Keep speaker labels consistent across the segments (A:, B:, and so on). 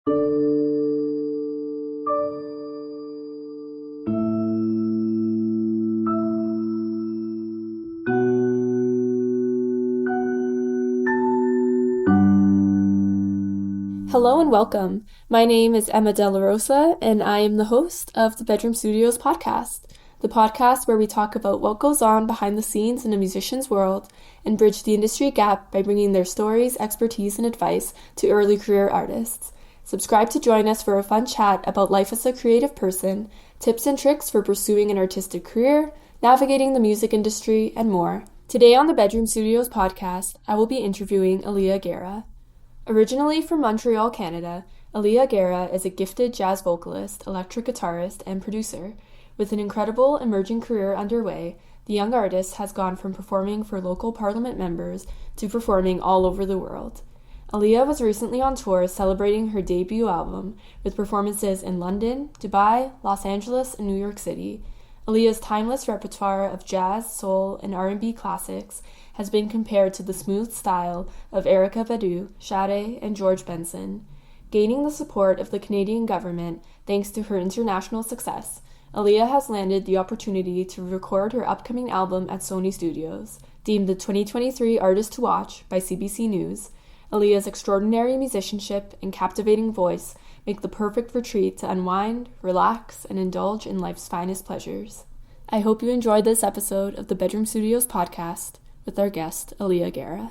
A: Hello and welcome. My name is Emma De La Rosa, and I am the host of the Bedroom Studios podcast, the podcast where we talk about what goes on behind the scenes in a musician's world and bridge the industry gap by bringing their stories, expertise, and advice to early career artists. Subscribe to join us for a fun chat about life as a creative person, tips and tricks for pursuing an artistic career, navigating the music industry, and more. Today on the Bedroom Studios podcast, I will be interviewing Aliah Guerra. Originally from Montreal, Canada, Aliah Guerra is a gifted jazz vocalist, electric guitarist, and producer. With an incredible emerging career underway, the young artist has gone from performing for local parliament members to performing all over the world. Aliah was recently on tour celebrating her debut album with performances in London, Dubai, Los Angeles, and New York City. Aliah's timeless repertoire of jazz, soul, and R&B classics has been compared to the smooth style of Erykah Badu, Sade, and George Benson. Gaining the support of the Canadian government thanks to her international success, Aliah has landed the opportunity to record her upcoming album at Sony Studios. Deemed the 2023 Artist to Watch by CBC News, Aliah's extraordinary musicianship and captivating voice make the perfect retreat to unwind, relax, and indulge in life's finest pleasures. I hope you enjoyed this episode of the Bedroom Studios podcast with our guest, Aliah Guerra.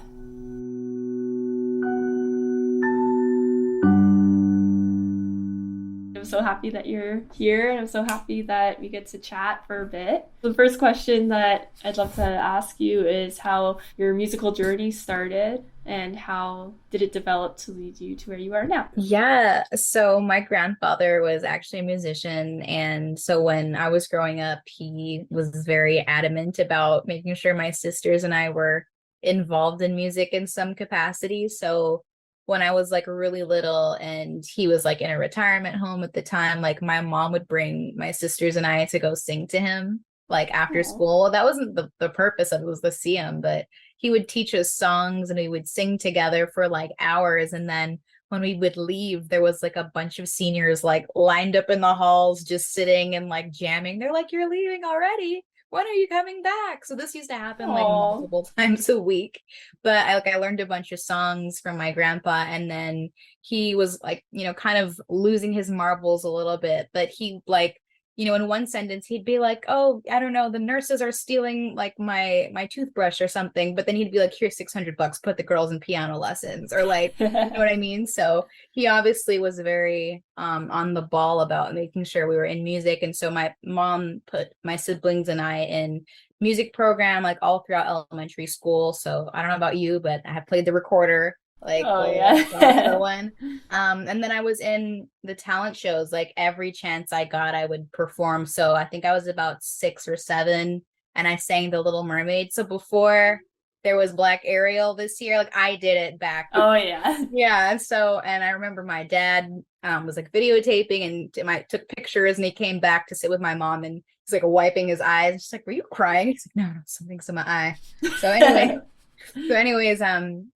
A: I'm so happy that you're here, and I'm so happy that we get to chat for a bit. The first question that I'd love to ask you is how your musical journey started and how did it develop to lead you to where you are now?
B: Yeah, so my grandfather was actually a musician, and so when I was growing up, he was very adamant about making sure my sisters and I were involved in music in some capacity. So when I was like really little and he was like in a retirement home at the time, like my mom would bring my sisters and I to go sing to him like after school. Well, that wasn't the purpose of it, was to see him, but he would teach us songs and we would sing together for like hours. And then when we would leave, there was like a bunch of seniors like lined up in the halls, just sitting and like jamming. They're like, "You're leaving already? When are you coming back?" So this used to happen like multiple times a week. But I learned a bunch of songs from my grandpa, and then he was like, kind of losing his marbles a little bit. But he like, in one sentence, he'd be like, "Oh, I don't know, the nurses are stealing like my toothbrush or something." But then he'd be like, "Here's $600, put the girls in piano lessons," or like, you know what I mean? So he obviously was very on the ball about making sure we were in music. And so my mom put my siblings and I in music program like all throughout elementary school. So I don't know about you, but I have played the recorder like one. And then I was in the talent shows, like every chance I got I would perform. So I think I was about 6 or 7 and I sang The Little Mermaid. So before there was Black Ariel this year, like I did it back. Yeah. And I remember my dad was like videotaping and I took pictures, and he came back to sit with my mom, and he's like wiping his eyes. She's like, "Were you crying?" He's like, "No, something's in my eye." So anyways,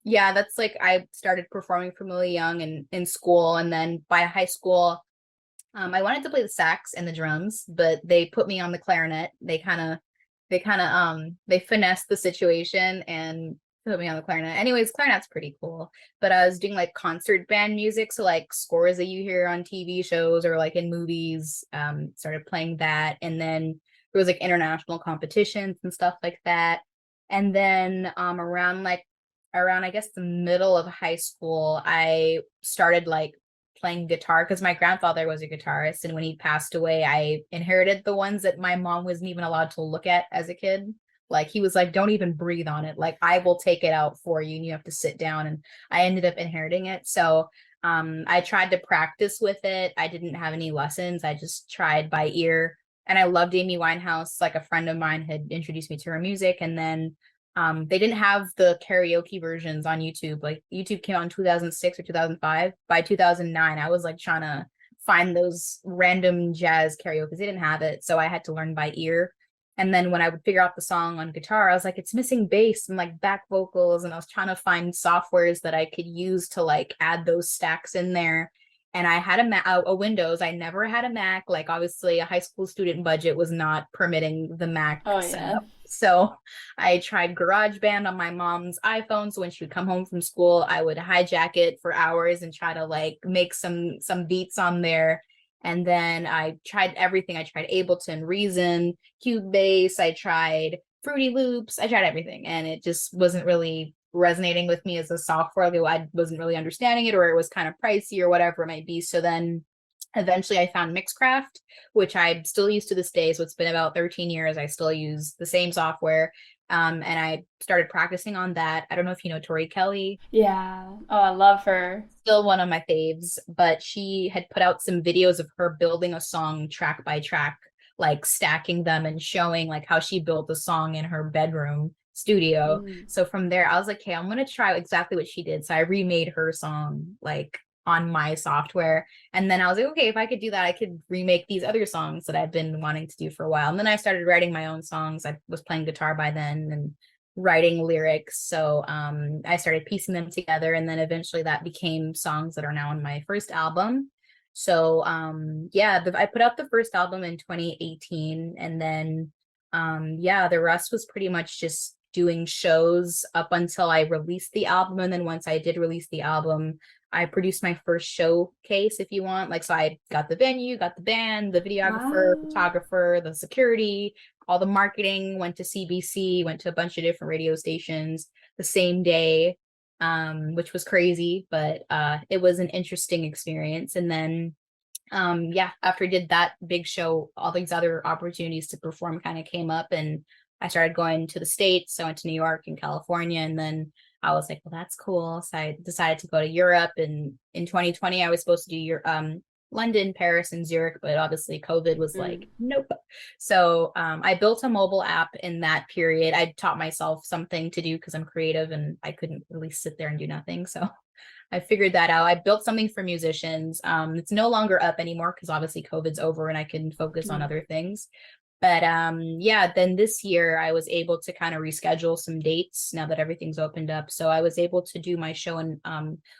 B: yeah, that's like I started performing from really young and in school. And then by high school, I wanted to play the sax and the drums, but they put me on the clarinet. They finessed the situation and put me on the clarinet. Anyways, clarinet's pretty cool. But I was doing like concert band music, so like scores that you hear on TV shows or like in movies, started playing that. And then there was like international competitions and stuff like that. And then around I guess the middle of high school, I started like playing guitar because my grandfather was a guitarist, and when he passed away, I inherited the ones that my mom wasn't even allowed to look at as a kid. Like he was like, "Don't even breathe on it. Like I will take it out for you and you have to sit down." And I ended up inheriting it. So I tried to practice with it. I didn't have any lessons. I just tried by ear. And I loved Amy Winehouse. Like a friend of mine had introduced me to her music. And then they didn't have the karaoke versions on YouTube. Like YouTube came out in 2006 or 2005. By 2009, I was like trying to find those random jazz karaoke. They didn't have it. So I had to learn by ear. And then when I would figure out the song on guitar, I was like, it's missing bass and like back vocals. And I was trying to find softwares that I could use to like add those stacks in there. and I had a Windows. I never had a Mac. Like obviously, a high school student budget was not permitting the Mac
A: Oh yeah.
B: setup. So I tried GarageBand on my mom's iPhone. So when she would come home from school, I would hijack it for hours and try to like make some beats on there. And then I tried everything. I tried Ableton, Reason, Cubase. I tried Fruity Loops. I tried everything, and it just wasn't really resonating with me as a software. I wasn't really understanding it, or it was kind of pricey or whatever it might be. So then eventually I found Mixcraft, which I still use to this day. So it's been about 13 years. I still use the same software. And I started practicing on that. I don't know if you know Tori Kelly.
A: Yeah. Oh, I love her.
B: Still one of my faves, but she had put out some videos of her building a song track by track, like stacking them and showing like how she built the song in her bedroom studio.
A: Mm.
B: So from there, I was like, hey, I'm gonna try exactly what she did. So I remade her song like on my software. And then I was like, okay, if I could do that, I could remake these other songs that I've been wanting to do for a while. And then I started writing my own songs. I was playing guitar by then and writing lyrics. So I started piecing them together. And then eventually that became songs that are now on my first album. So yeah, I put out the first album in 2018. And then yeah, the rest was pretty much just doing shows up until I released the album. And then once I did release the album, I produced my first showcase, if you want. Like, so I got the venue, got the band, the videographer,
A: Wow.
B: photographer, the security, all the marketing, went to CBC, went to a bunch of different radio stations the same day, which was crazy, but it was an interesting experience. And then yeah, after I did that big show, all these other opportunities to perform kind of came up, and I started going to the States. So I went to New York and California, and then I was like, well, that's cool. So I decided to go to Europe, and in 2020 I was supposed to do London, Paris, and Zurich, but obviously COVID was like,
A: Mm.
B: nope. So I built a mobile app in that period. I taught myself something to do because I'm creative and I couldn't really sit there and do nothing. So I figured that out. I built something for musicians. It's no longer up anymore because obviously COVID's over and I can focus on
A: Mm.
B: other things. But yeah, then this year I was able to kind of reschedule some dates now that everything's opened up. So I was able to do my show in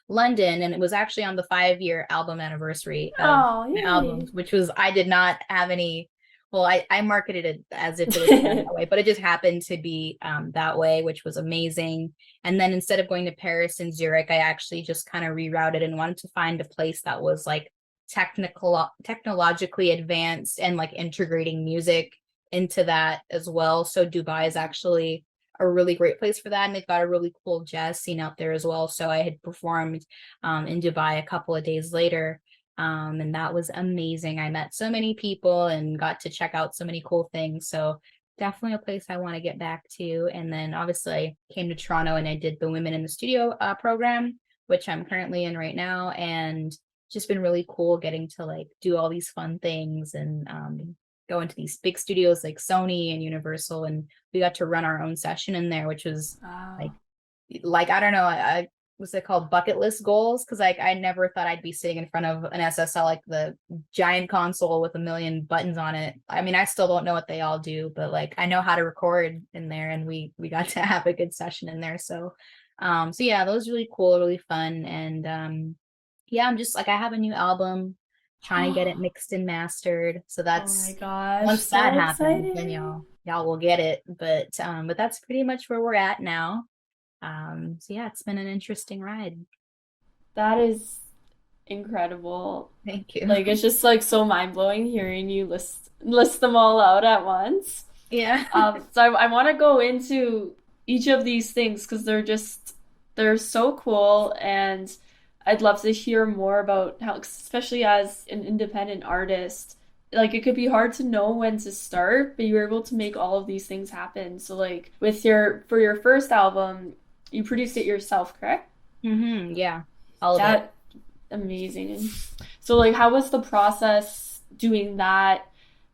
B: London, and it was actually on the 5-year album anniversary of
A: Oh,
B: my
A: yay.
B: albums, which was, I did not have any, well, I marketed it as if it was planned that way, but it just happened to be that way, which was amazing. And then instead of going to Paris and Zurich, I actually just kind of rerouted and wanted to find a place that was like technologically advanced and like integrating music into that as well. So Dubai is actually a really great place for that, and they've got a really cool jazz scene out there as well. So I had performed in Dubai a couple of days later, and that was amazing. I met so many people and got to check out so many cool things. So definitely a place I want to get back to. And then obviously I came to Toronto and I did the Women in the Studio program, which I'm currently in right now, and just been really cool getting to like do all these fun things and go into these big studios like Sony and Universal, and we got to run our own session in there, which was
A: Wow.
B: like I don't know, I what's it called, bucket list goals, because like I never thought I'd be sitting in front of an SSL, like the giant console with a million buttons on it. I mean, I still don't know what they all do, but like I know how to record in there, and we got to have a good session in there. So so yeah, that was really cool, really fun. And yeah, I'm just like, I have a new album, trying to get it mixed and mastered. So
A: Oh my
B: that's,
A: gosh,
B: once that
A: so
B: happens, then
A: exciting.
B: y'all will get it. But that's pretty much where we're at now. So yeah, it's been an interesting ride.
A: That is incredible.
B: Thank you.
A: Like it's just like so mind-blowing hearing you list them all out at once.
B: Yeah.
A: So I want to go into each of these things because they're so cool, and I'd love to hear more about how, especially as an independent artist, like it could be hard to know when to start, but you were able to make all of these things happen. So like with your for your first album, you produced it yourself, correct?
B: Yeah. All of it.
A: That amazing. And so like how was the process doing that,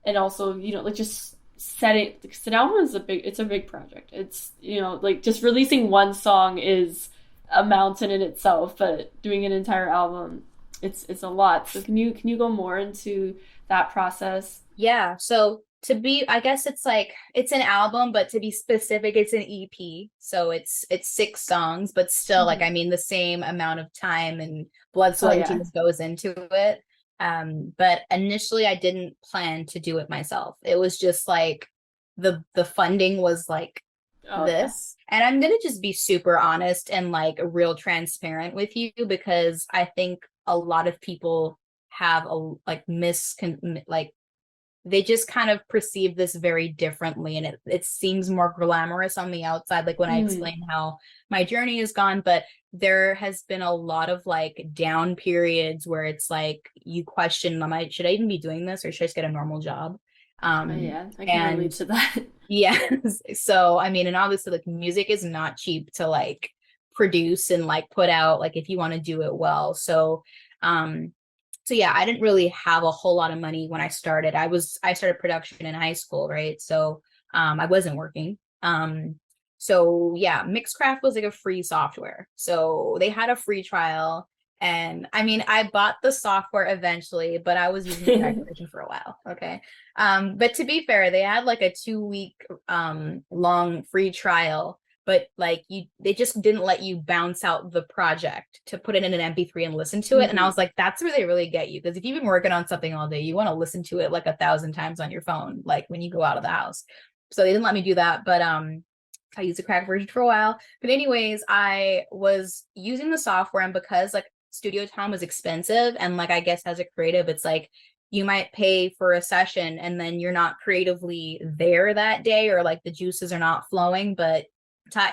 A: and also, like just setting, because an album is a big project. It's, like just releasing one song is a mountain in itself, but doing an entire album, it's a lot. So can you go more into that process?
B: Yeah. So I guess it's like it's an album, but to be specific, it's an EP. So it's 6 songs, but still, like, I mean, the same amount of time and blood,
A: Oh
B: sweat, and
A: yeah.
B: tears goes into it. But initially I didn't plan to do it myself. It was just like the funding was like
A: Oh yeah.
B: this. And I'm gonna just be super honest and like real transparent with you, because I think a lot of people have a like like they just kind of perceive this very differently, and it seems more glamorous on the outside, like when I
A: Mm.
B: explain how my journey has gone. But there has been a lot of like down periods where it's like you question, am I should I even be doing this, or should I just get a normal job?
A: Oh yeah, I can relate
B: And
A: to that.
B: yes, so I mean, and obviously like music is not cheap to like produce and like put out, like if you want to do it well. Um so yeah, I didn't really have a whole lot of money when I started. I started production in high school, right? So I wasn't working. So yeah, Mixcraft was like a free software. So they had a free trial. And I mean, I bought the software eventually, but I was using the cracked version for a while. Okay. But to be fair, they had like a 2 week long free trial, but like they just didn't let you bounce out the project to put it in an MP3 and listen to it. And I was like, that's where they really get you. Because if you've been working on something all day, you want to listen to it like 1,000 times on your phone, like when you go out of the house. So they didn't let me do that. But I used the crack version for a while. But anyways, I was using the software, and because like studio time was expensive, and like I guess as a creative, it's like you might pay for a session and then you're not creatively there that day, or like the juices are not flowing, but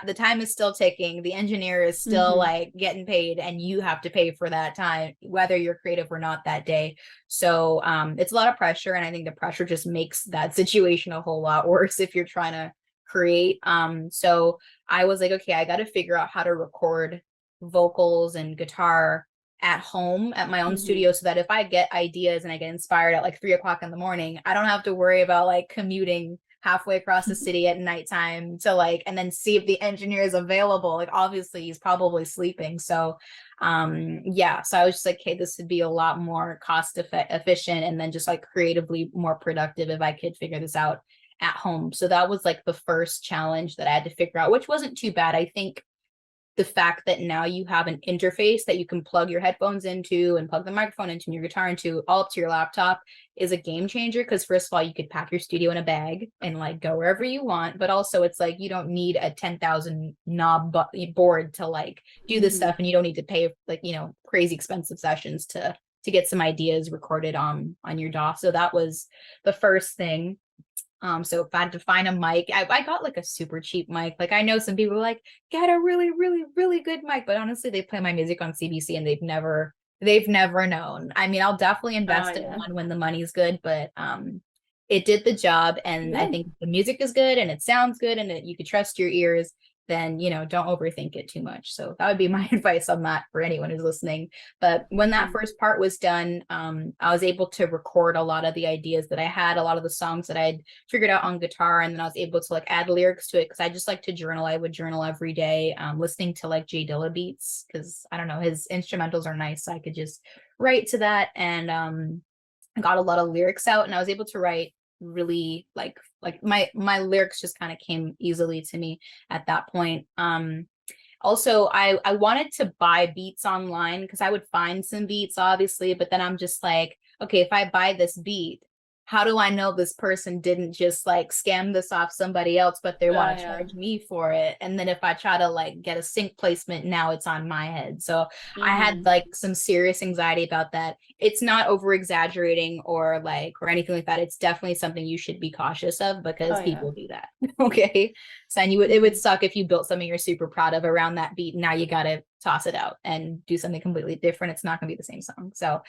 B: the time is still ticking, the engineer is still like getting paid, and you have to pay for that time whether you're creative or not that day. So it's a lot of pressure, and I think the pressure just makes that situation a whole lot worse if you're trying to create. So I was like, okay, I got to figure out how to record vocals and guitar at home at my own studio, so that if I get ideas and I get inspired at like 3 o'clock in the morning, I don't have to worry about like commuting halfway across the city at nighttime to like, and then see if the engineer is available. Like obviously he's probably sleeping. So yeah, so I was just like, okay, this would be a lot more efficient, and then just like creatively more productive if I could figure this out at home. So that was like the first challenge that I had to figure out, which wasn't too bad. I think the fact that now you have an interface that you can plug your headphones into and plug the microphone into and your guitar into all up to your laptop is a game changer. Because first of all, you could pack your studio in a bag and like go wherever you want, but also it's like you don't need a 10,000 knob board to like do this stuff, and you don't need to pay like, you know, crazy expensive sessions to get some ideas recorded on your DAW. So that was the first thing. So if I had to find a mic, I got like a super cheap mic. Like I know some people like get a really, really, really good mic, but honestly, they play my music on CBC and they've never known. I mean, I'll definitely
A: Oh
B: invest in
A: yeah.
B: one when the money's good, but it did the job. And I
A: Good.
B: think the music is good and it sounds good and you could trust your ears, then, you know, don't overthink it too much. So that would be my advice on that for anyone who's listening. But when that first part was done, I was able to record a lot of the ideas that I had, a lot of the songs that I'd figured out on guitar, and then I was able to like add lyrics to it, because I just like to journal. I would journal every day, listening to like Jay Dilla beats, because I don't know, his instrumentals are nice. So I could just write to that, and I got a lot of lyrics out, and I was able to write really like my lyrics just kind of came easily to me at that point. Also, I wanted to buy beats online, because I would find some beats obviously, but then I'm just like, okay, if I buy this beat, how do I know this person didn't just like scam this off somebody else, but they
A: Oh
B: want to
A: yeah.
B: charge me for it? And then if I try to like get a sync placement, now it's on my head. So I had like some serious anxiety about that. It's not over exaggerating or anything like that. It's definitely something you should be cautious of, because
A: Oh yeah.
B: people do that. Okay. So, and it would suck if you built something you're super proud of around that beat. Now you got to toss it out and do something completely different. It's not going to be the same song. So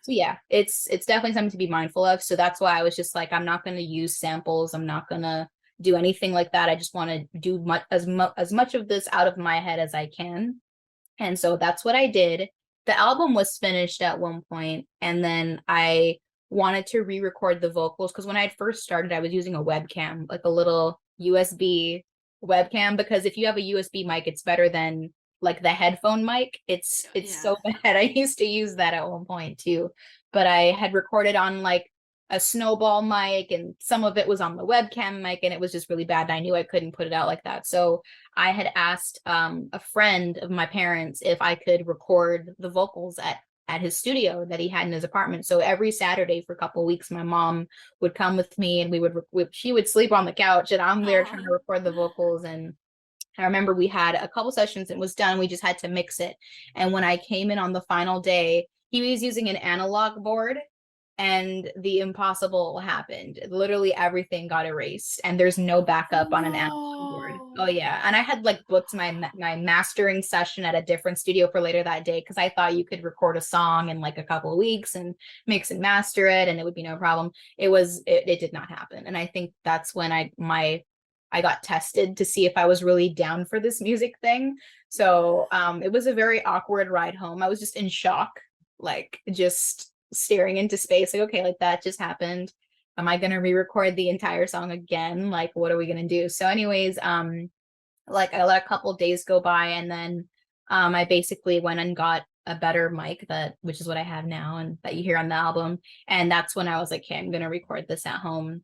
B: yeah, it's definitely something to be mindful of. So that's why I was just like, I'm not going to use samples. I'm not going to do anything like that. I just want to do as much of this out of my head as I can. And so that's what I did. The album was finished at one point, and then I wanted to re-record the vocals, because when I had first started, I was using a webcam, like a little USB webcam, because if you have a USB mic, it's better than like the headphone mic. It's
A: Yeah.
B: so bad. I used to use that at one point too, but I had recorded on like a snowball mic, and some of it was on the webcam mic, and it was just really bad. And I knew I couldn't put it out like that. So I had asked a friend of my parents if I could record the vocals at his studio that he had in his apartment. So every Saturday for a couple of weeks, my mom would come with me, and she would sleep on the couch, and I'm there trying to record the vocals. And I remember we had a couple sessions and it was done. We just had to mix it. And when I came in on the final day, he was using an analog board, and the impossible happened. Literally everything got erased, and there's no backup on an analog board. Oh yeah. And I had like booked my mastering session at a different studio for later that day, because I thought you could record a song in like a couple of weeks and mix and master it and it would be no problem. It did not happen. And I think that's when I got tested to see if I was really down for this music thing. So it was a very awkward ride home. I was just in shock, like just staring into space, like, okay, like that just happened. Am I gonna re-record the entire song again? Like, what are we gonna do? So anyways, like I let a couple days go by, and then I basically went and got a better mic, which is what I have now and that you hear on the album. And that's when I was like, okay, I'm gonna record this at home.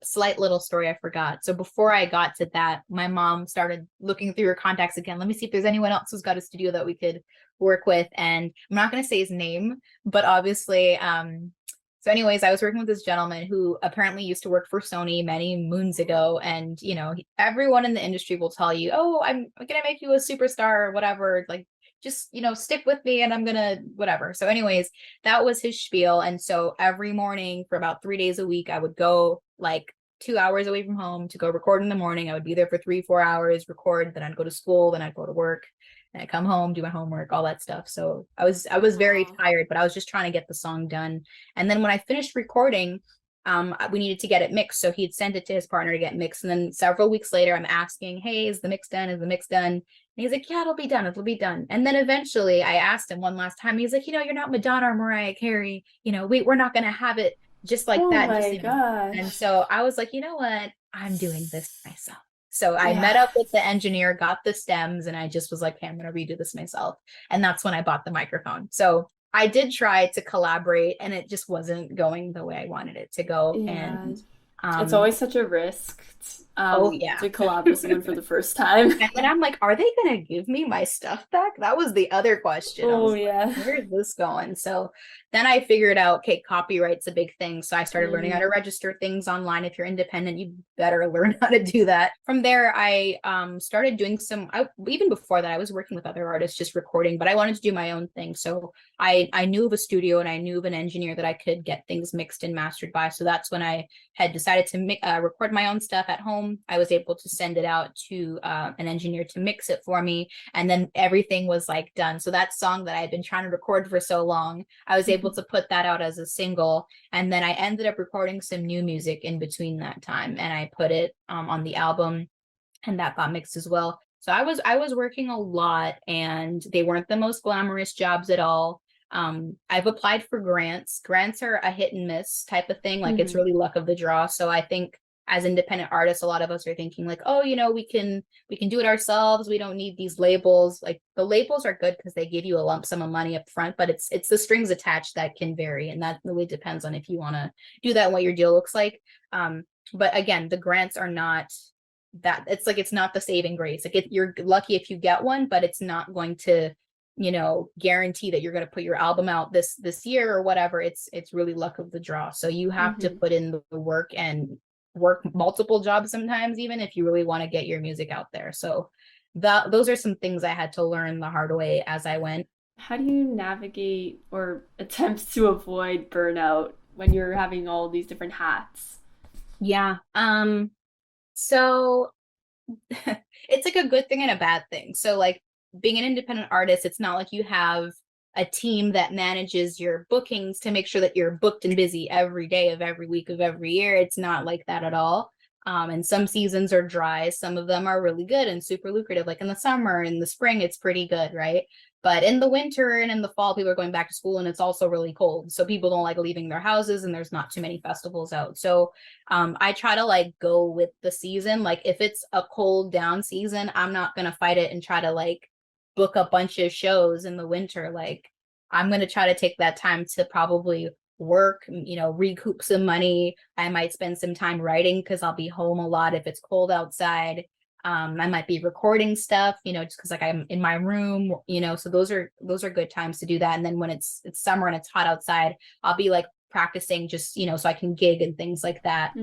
B: Slight little story I forgot. So before I got to that, my mom started looking through her contacts again. Let me see if there's anyone else who's got a studio that we could work with. And I'm not going to say his name, but obviously, so anyways, I was working with this gentleman who apparently used to work for Sony many moons ago. And, you know, everyone in the industry will tell you, oh, I'm going to make you a superstar or whatever. Like, just, you know, stick with me and I'm gonna whatever. So anyways, that was his spiel. And so every morning for about 3 days a week, I would go like 2 hours away from home to go record in the morning. I would be there for 3-4 hours, record, then I'd go to school, then I'd go to work, and I'd come home, do my homework, all that stuff. So I was very tired, but I was just trying to get the song done. And then when I finished recording, we needed to get it mixed. So he'd send it to his partner to get mixed. And then several weeks later, I'm asking, hey, is the mix done? Is the mix done? And he's like, yeah, it'll be done. It'll be done. And then eventually I asked him one last time. He's like, you know, you're not Madonna or Mariah Carey. You know, we're not going to have it just like that.
A: Oh my gosh.
B: And so I was like, you know what? I'm doing this myself. So I met up with the engineer, got the stems, and I just was like, hey, I'm going to redo this myself. And that's when I bought the microphone. So I did try to collaborate, and it just wasn't going the way I wanted it to go.
A: Yeah.
B: And
A: it's always such a risk to collab with someone for the first time.
B: And then I'm like, are they gonna give me my stuff back? That was the other question.
A: Oh yeah.
B: Like, where is this going? So then I figured out, okay, copyright's a big thing. So I started learning how to register things online. If you're independent, you better learn how to do that. From there, I started doing even before that, I was working with other artists, just recording, but I wanted to do my own thing. So I knew of a studio and I knew of an engineer that I could get things mixed and mastered by. So that's when I had decided to record my own stuff at home. I was able to send it out to an engineer to mix it for me. And then everything was like done. So that song that I had been trying to record for so long, I was able to put that out as a single. And then I ended up recording some new music in between that time. And I put it on the album, and that got mixed as well. So I was working a lot, and they weren't the most glamorous jobs at all. I've applied for grants. Grants are a hit and miss type of thing. Like it's really luck of the draw. So I think as independent artists, a lot of us are thinking like, oh, you know, we can do it ourselves. We don't need these labels. Like the labels are good because they give you a lump sum of money up front, but it's the strings attached that can vary. And that really depends on if you want to do that and what your deal looks like. But again, the grants are not that, it's like, it's not the saving grace. Like you're lucky if you get one, but it's not going to, you know, guarantee that you're going to put your album out this year or whatever. It's really luck of the draw. So you have to put in the work and work multiple jobs sometimes, even if you really want to get your music out there. So those are some things I had to learn the hard way as I went.
A: How do you navigate or attempt to avoid burnout when you're having all these different hats?
B: Yeah. So it's like a good thing and a bad thing. So like being an independent artist, it's not like you have a team that manages your bookings to make sure that you're booked and busy every day of every week of every year. It's not like that at all. And some seasons are dry. Some of them are really good and super lucrative. Like in the summer, in the spring, it's pretty good, right? But in the winter and in the fall, people are going back to school and it's also really cold. So people don't like leaving their houses and there's not too many festivals out. So I try to like go with the season. Like if it's a cold down season, I'm not going to fight it and try to like book a bunch of shows in the winter. Like I'm going to try to take that time to probably work, recoup some money. I might spend some time writing because I'll be home a lot if it's cold outside. I might be recording stuff, just because like I'm in my room, so those are good times to do that. And then when it's summer and it's hot outside, I'll be like practicing just, so I can gig and things like that.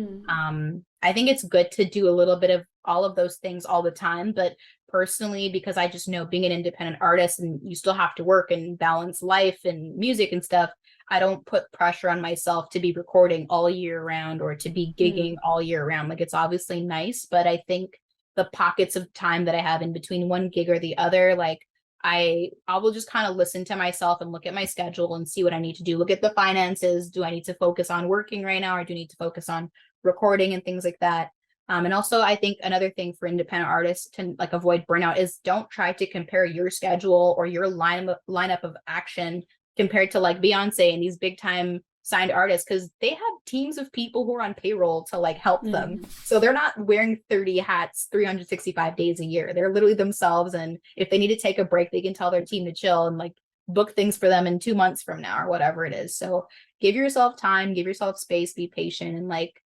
B: I think it's good to do a little bit of all of those things all the time, but personally, because I just know being an independent artist and you still have to work and balance life and music and stuff, I don't put pressure on myself to be recording all year round or to be gigging all year round. Like, it's obviously nice, but I think the pockets of time that I have in between one gig or the other, like I will just kind of listen to myself and look at my schedule and see what I need to do. Look at the finances. Do I need to focus on working right now, or do I need to focus on recording and things like that? And also, I think another thing for independent artists to like avoid burnout is don't try to compare your schedule or your lineup of action compared to like Beyonce and these big time signed artists, because they have teams of people who are on payroll to like help them. So they're not wearing 30 hats 365 days a year. They're literally themselves. And if they need to take a break, they can tell their team to chill and like book things for them in 2 months from now or whatever it is. So give yourself time, give yourself space, be patient, and like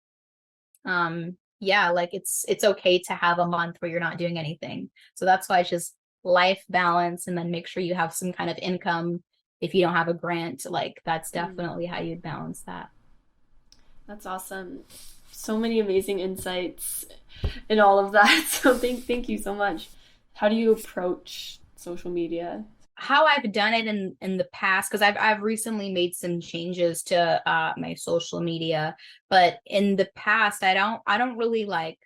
B: yeah, like it's okay to have a month where you're not doing anything. So that's why it's just life balance, and then make sure you have some kind of income. If you don't have a grant, like that's definitely how you'd balance that.
A: That's awesome. So many amazing insights in all of that. So thank you so much. How do you approach social media?
B: How I've done it in the past, because I've recently made some changes to my social media, but in the past I don't really like.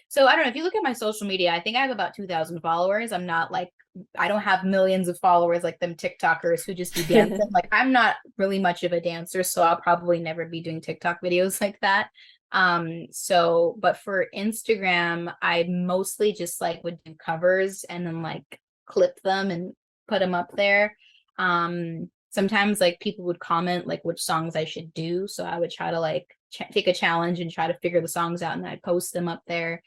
B: So I don't know, if you look at my social media, I think I have about 2,000 followers. I'm not like, I don't have millions of followers like them TikTokers who just do dancing. Like, I'm not really much of a dancer, so I'll probably never be doing TikTok videos like that. So, but for Instagram, I mostly just like would do covers and then like clip them and put them up there. Sometimes like people would comment like which songs I should do, so I would try to like take a challenge and try to figure the songs out, and I'd post them up there.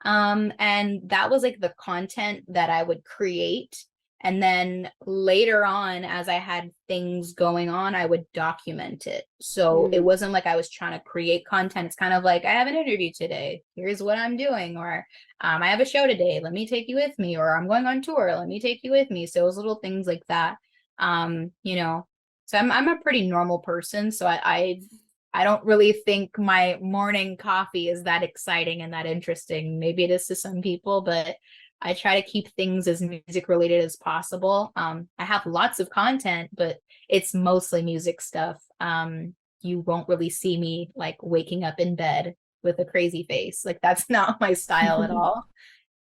B: And that was like the content that I would create. And then later on, as I had things going on, I would document it. So it wasn't like I was trying to create content. It's kind of like, I have an interview today. Here's what I'm doing. Or I have a show today. Let me take you with me. Or I'm going on tour. Let me take you with me. So it was little things like that. So I'm a pretty normal person. So I don't really think my morning coffee is that exciting and that interesting. Maybe it is to some people, but I try to keep things as music related as possible. I have lots of content, but it's mostly music stuff. You won't really see me like waking up in bed with a crazy face. Like, that's not my style at all.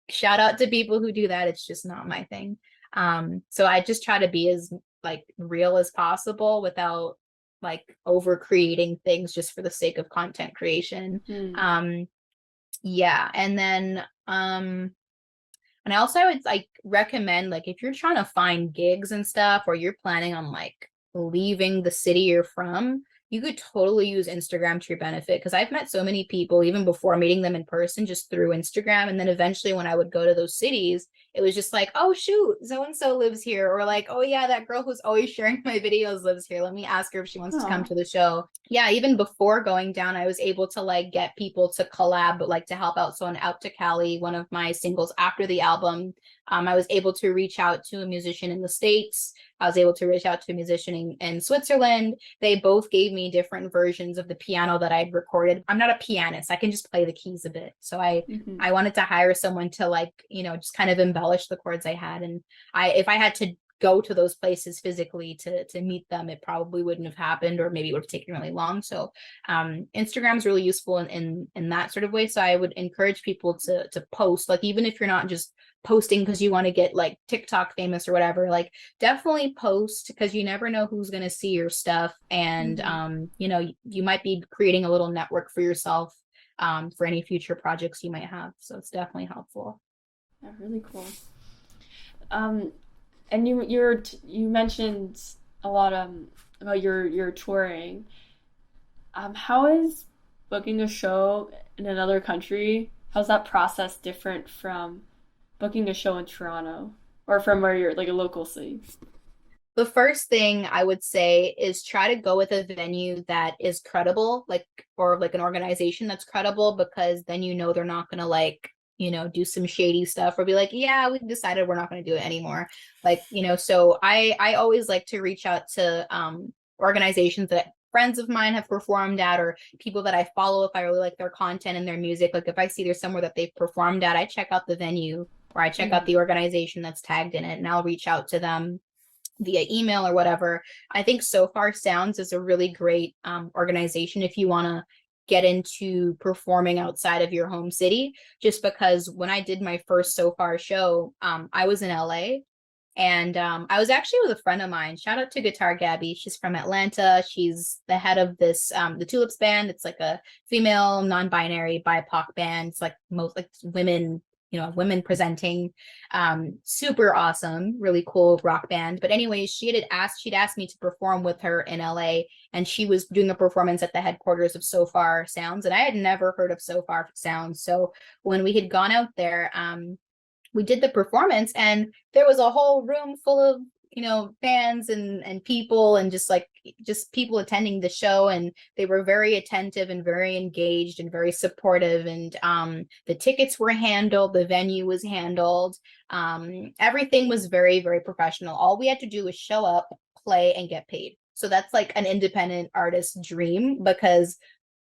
B: Shout out to people who do that. It's just not my thing. So I just try to be as like real as possible without like over creating things just for the sake of content creation. Yeah. And then and I would like recommend, like, if you're trying to find gigs and stuff, or you're planning on like leaving the city you're from, you could totally use Instagram to your benefit. Because I've met so many people, even before meeting them in person, just through Instagram. And then eventually when I would go to those cities, it was just like, oh, shoot, so-and-so lives here. Or like, oh, yeah, that girl who's always sharing my videos lives here. Let me ask her if she wants to come to the show. Yeah, even before going down, I was able to like get people to collab, but like to help out. So on Out to Cali, one of my singles after the album, I was able to reach out to a musician in the States. I was able to reach out to a musician in Switzerland. They both gave me different versions of the piano that I'd recorded. I'm not a pianist. I can just play the keys a bit. So I wanted to hire someone to like, just kind of embellish the chords I had. And if I had to go to those places physically to meet them, it probably wouldn't have happened, or maybe it would have taken really long. So Instagram is really useful in that sort of way. So I would encourage people to post, like, even if you're not just posting because you want to get like TikTok famous or whatever, like definitely post, because you never know who's going to see your stuff. And you might be creating a little network for yourself for any future projects you might have. So it's definitely helpful.
A: Yeah, really cool. And you mentioned a lot about your touring. How is booking a show in another country? How's that process different from booking a show in Toronto, or from where you're like a local city?
B: The first thing I would say is try to go with a venue that is credible, like, or like an organization that's credible, because then they're not gonna like, do some shady stuff or be like, yeah, we decided we're not gonna do it anymore. Like, so I always like to reach out to organizations that friends of mine have performed at, or people that I follow if I really like their content and their music. Like if I see there's somewhere that they've performed at, I check out the venue or I check out the organization that's tagged in it, and I'll reach out to them via email or whatever. I think So Far Sounds is a really great organization if you want to get into performing outside of your home city. Just because when I did my first So Far show, I was in LA, and I was actually with a friend of mine. Shout out to Guitar Gabby. She's from Atlanta. She's the head of this, the Tulips band. It's like a female, non-binary, BIPOC band. It's like most like women, women presenting. Super awesome, really cool rock band. But anyways, she'd asked me to perform with her in LA, and she was doing a performance at the headquarters of So Far Sounds. And I had never heard of So Far Sounds. So when we had gone out there, we did the performance, and there was a whole room full of fans and people, and just people attending the show, and they were very attentive and very engaged and very supportive. And the tickets were handled, the venue was handled, everything was very, very professional. All we had to do was show up, play, and get paid. So that's like an independent artist's dream, because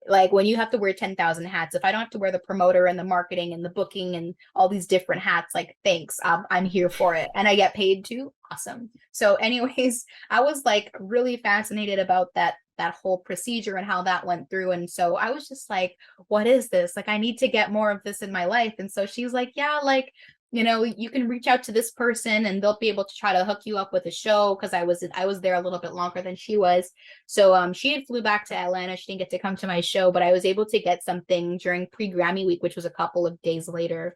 B: like when you have to wear 10,000 hats, if I don't have to wear the promoter and the marketing and the booking and all these different hats, like, thanks, I'm here for it. And I get paid too. Awesome. So anyways, I was like really fascinated about that whole procedure and how that went through. And so I was just like, what is this? Like, I need to get more of this in my life. And so she's like, yeah, like, you can reach out to this person and they'll be able to try to hook you up with a show, because I was there a little bit longer than she was. So she had flew back to Atlanta. She didn't get to come to my show, but I was able to get something during pre-Grammy week, which was a couple of days later.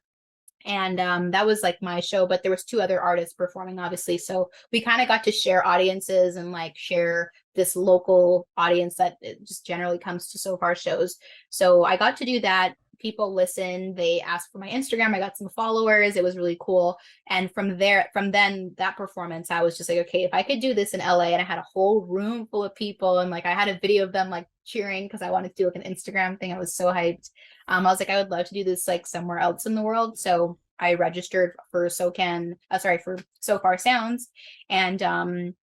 B: And that was like my show, but there was two other artists performing, obviously. So we kind of got to share audiences and like share this local audience that just generally comes to So Far shows. So I got to do that. People listened, they asked for my Instagram, I got some followers, it was really cool. And from then that performance, I was just like, okay, if I could do this in LA, and I had a whole room full of people, and like I had a video of them like cheering, because I wanted to do like an Instagram thing. I was so hyped. I was like, I would love to do this like somewhere else in the world. So I registered for for So Far Sounds. And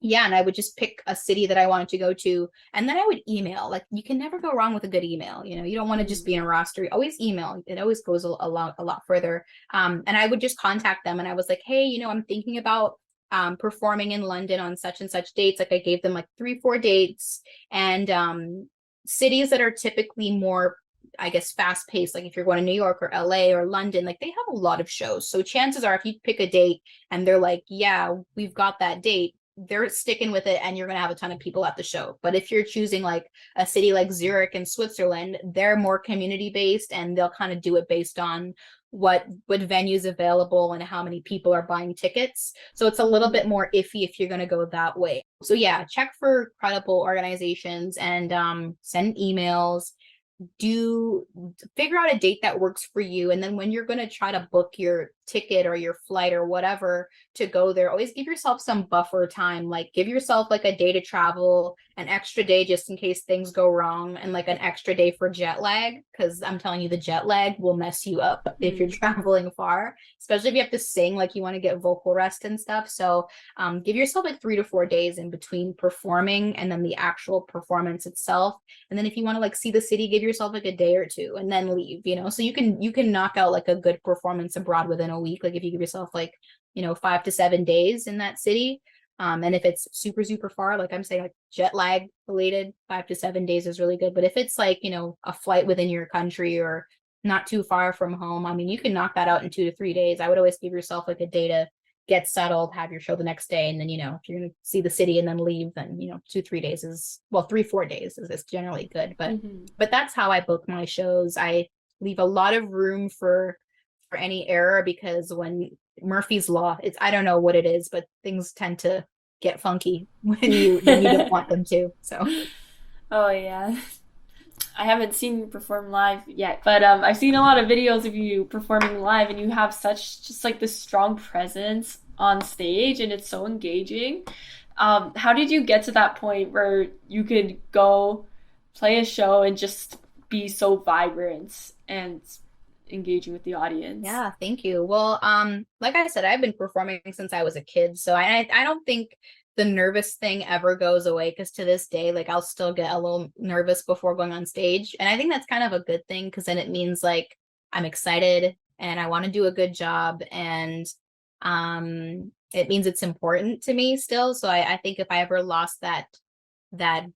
B: yeah, and I would just pick a city that I wanted to go to, and then I would email. Like, you can never go wrong with a good email. You don't want to just be in a roster. Always email. It always goes a lot further. And I would just contact them, and I was like, hey, I'm thinking about performing in London on such and such dates. Like, I gave them like 3-4 dates, and cities that are typically more, I guess, fast paced. Like if you're going to New York or LA or London, like they have a lot of shows. So chances are, if you pick a date and they're like, yeah, we've got that date, they're sticking with it, and you're going to have a ton of people at the show. But if you're choosing like a city like Zurich in Switzerland, they're more community based, and they'll kind of do it based on what venues available and how many people are buying tickets. So it's a little bit more iffy if you're going to go that way. So yeah, check for credible organizations, and send emails. Figure out a date that works for you, and then when you're going to try to book your ticket or your flight or whatever to go there, always give yourself some buffer time. Like, give yourself like a day to travel, an extra day just in case things go wrong, and like an extra day for jet lag, because I'm telling you, the jet lag will mess you up if you're traveling far, especially if you have to sing, like you want to get vocal rest and stuff. So give yourself like 3 to 4 days in between performing and then the actual performance itself. And then if you want to like see the city, give yourself like a day or two and then leave, so you can knock out like a good performance abroad within a week. Like if you give yourself like 5 to 7 days in that city, and if it's super, super far, like I'm saying, like jet lag related, 5 to 7 days is really good. But if it's like, a flight within your country or not too far from home, I mean, you can knock that out in 2 to 3 days. I would always give yourself like a day to get settled, have your show the next day. And then, if you're going to see the city and then leave, then, 2-3 days is, well, 3-4 days is generally good. But that's how I book my shows. I leave a lot of room for any error, because when Murphy's Law, I don't know what it is, but things tend to get funky when you don't want them to. So
A: Oh yeah. I haven't seen you perform live yet, but I've seen a lot of videos of you performing live, and you have such just like this strong presence on stage, and it's so engaging. How did you get to that point where you could go play a show and just be so vibrant and engaging with the audience?
B: Yeah, thank you. Well, like I said, I've been performing since I was a kid, so I don't think the nervous thing ever goes away because to this day, like I'll still get a little nervous before going on stage, and I think that's kind of a good thing because then it means like I'm excited and I want to do a good job, and it means it's important to me still. So I think if I ever lost that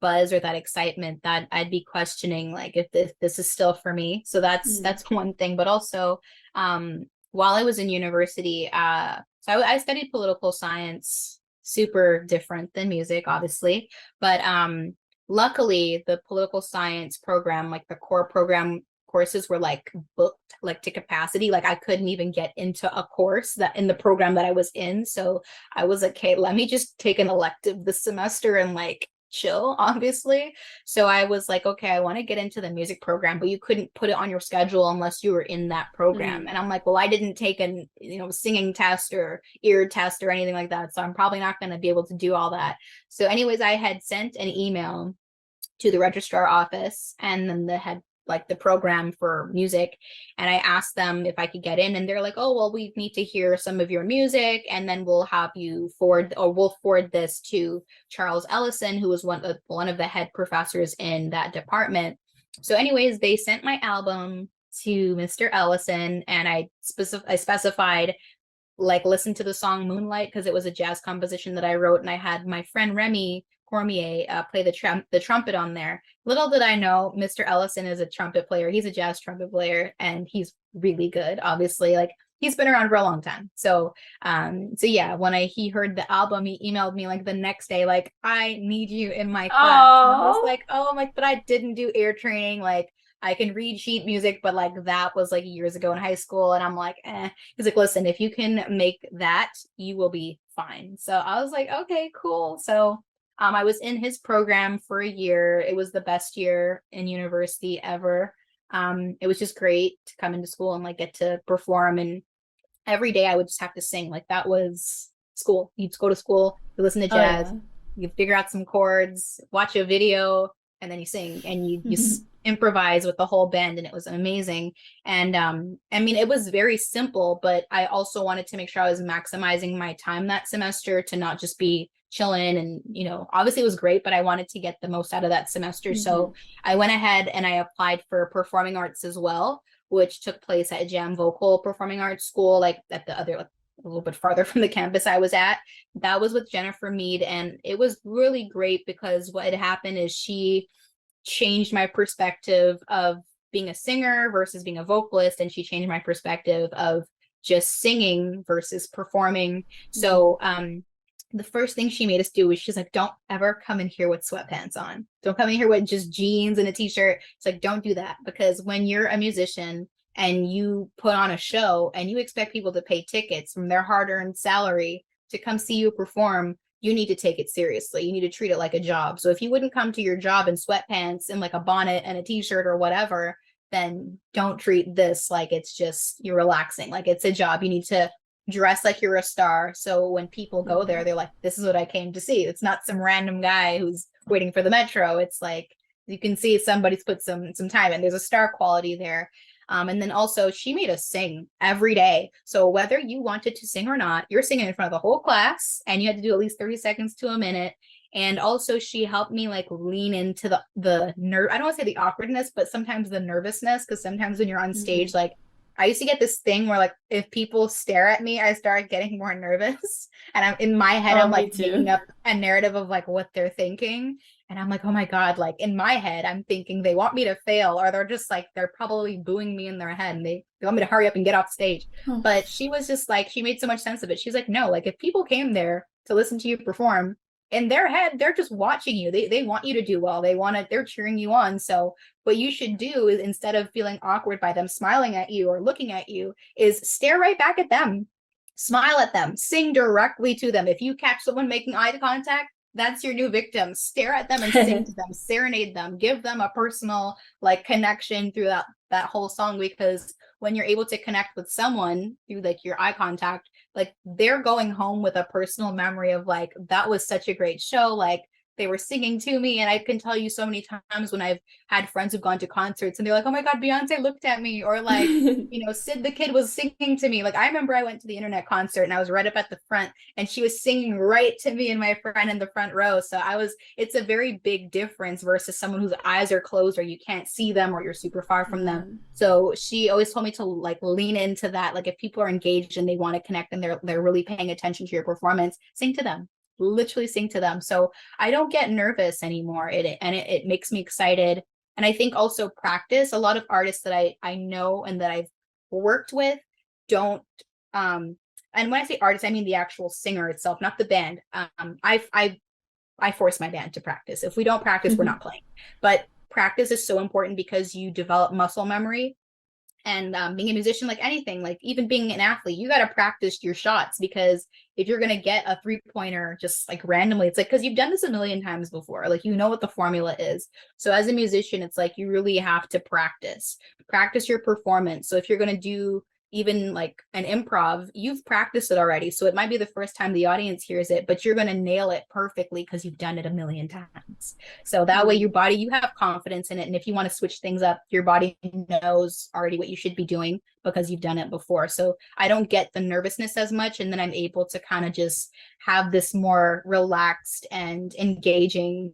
B: buzz or that excitement, that I'd be questioning like if this is still for me. So that's one thing. But also while I was in university, so I studied political science, super different than music obviously, but luckily the political science program, like the core program courses, were like booked like to capacity. Like I couldn't even get into a course that in the program that I was in, so I was like, okay, let me just take an elective this semester and like chill, obviously. So I was like, okay, I want to get into the music program, but you couldn't put it on your schedule unless you were in that program. And I'm like, well, I didn't take an singing test or ear test or anything like that, so I'm probably not going to be able to do all that. So anyways, I had sent an email to the registrar office and then the head, like the program for music, and I asked them if I could get in, and they're like, oh well, we need to hear some of your music and then we'll have you we'll forward this to Charles Ellison, who was one of the head professors in that department. So anyways, they sent my album to Mr. Ellison, and I specified like listen to the song Moonlight because it was a jazz composition that I wrote, and I had my friend Remy Cormier play the trumpet on there. Little did I know, Mr. Ellison is a trumpet player. He's a jazz trumpet player, and he's really good. Obviously, like he's been around for a long time. So, yeah, when he heard the album, he emailed me like the next day, like, I need you in my class. And I was like, oh, I'm like, but I didn't do ear training. Like, I can read sheet music, but like that was like years ago in high school. And I'm like, eh. He's like, listen, if you can make that, you will be fine. So I was like, okay, cool. So I was in his program for a year. It was the best year in university ever. It was just great to come into school and like get to perform. And every day I would just have to sing. Like that was school. You'd go to school, you listen to jazz, you figure out some chords, watch a video, and then you sing and you improvise with the whole band, and it was amazing. And I mean, it was very simple, but I also wanted to make sure I was maximizing my time that semester to not just be chilling. And obviously it was great, but I wanted to get the most out of that semester. So I went ahead and I applied for performing arts as well, which took place at Jam Vocal Performing Arts School, like at the other, like, a little bit farther from the campus I was at. That was with Jennifer Mead, and it was really great because what had happened is she changed my perspective of being a singer versus being a vocalist, and she changed my perspective of just singing versus performing. So the first thing she made us do was she's like, don't ever come in here with sweatpants on. Don't come in here with just jeans and a t-shirt. It's like, don't do that, because when you're a musician and you put on a show and you expect people to pay tickets from their hard-earned salary to come see you perform, you need to take it seriously. You need to treat it like a job. So if you wouldn't come to your job in sweatpants and like a bonnet and a t-shirt or whatever, then don't treat this like it's just you're relaxing. Like it's a job. You need to dress like you're a star. So when people go there, they're like, this is what I came to see. It's not some random guy who's waiting for the metro. It's like you can see somebody's put some time in. There's a star quality there. And then also she made us sing every day. So whether you wanted to sing or not, you're singing in front of the whole class, and you had to do at least 30 seconds to a minute. And also she helped me like lean into the nerve. I don't want to say the awkwardness, but sometimes the nervousness, because sometimes when you're on stage, like I used to get this thing where like if people stare at me, I start getting more nervous. And I'm in my head, I'm like making up a narrative of like what they're thinking. And I'm like, oh my God, like in my head, I'm thinking they want me to fail, or they're just like, they're probably booing me in their head and they want me to hurry up and get off stage. But she was just like, she made so much sense of it. She's like, no, like if people came there to listen to you perform, in their head, they're just watching you. They want you to do well. They're cheering you on. So what you should do is, instead of feeling awkward by them smiling at you or looking at you, is stare right back at them, smile at them, sing directly to them. If you catch someone making eye contact, that's your new victim. Stare at them and sing to them, serenade them, give them a personal like connection through that whole song, because when you're able to connect with someone through like your eye contact, like they're going home with a personal memory of like, that was such a great show. Like they were singing to me. And I can tell you so many times when I've had friends who've gone to concerts and they're like, oh my God, Beyonce looked at me. Or like, you know, Sid the Kid was singing to me. Like I remember I went to the internet concert and I was right up at the front and she was singing right to me and my friend in the front row. So it's a very big difference versus someone whose eyes are closed or you can't see them or you're super far from them. So she always told me to like lean into that. Like if people are engaged and they want to connect and they're really paying attention to your performance, sing to them, literally sing to them. So I don't get nervous anymore. It makes me excited. And I think also practice. A lot of artists that I know and that I've worked with don't and when I say artist, I mean the actual singer itself, not the band. I force my band to practice. If we don't practice, we're not playing. But practice is so important because you develop muscle memory. And being a musician, like anything, like even being an athlete, you got to practice your shots, because if you're going to get a 3-pointer just like randomly, it's like, because you've done this a million times before, like, you know what the formula is. So as a musician, it's like, you really have to practice your performance. So if you're going to do even like an improv, you've practiced it already. So it might be the first time the audience hears it, but you're going to nail it perfectly because you've done it a million times. So that way your body, you have confidence in it. And if you want to switch things up, your body knows already what you should be doing because you've done it before. So I don't get the nervousness as much. And then I'm able to kind of just have this more relaxed and engaging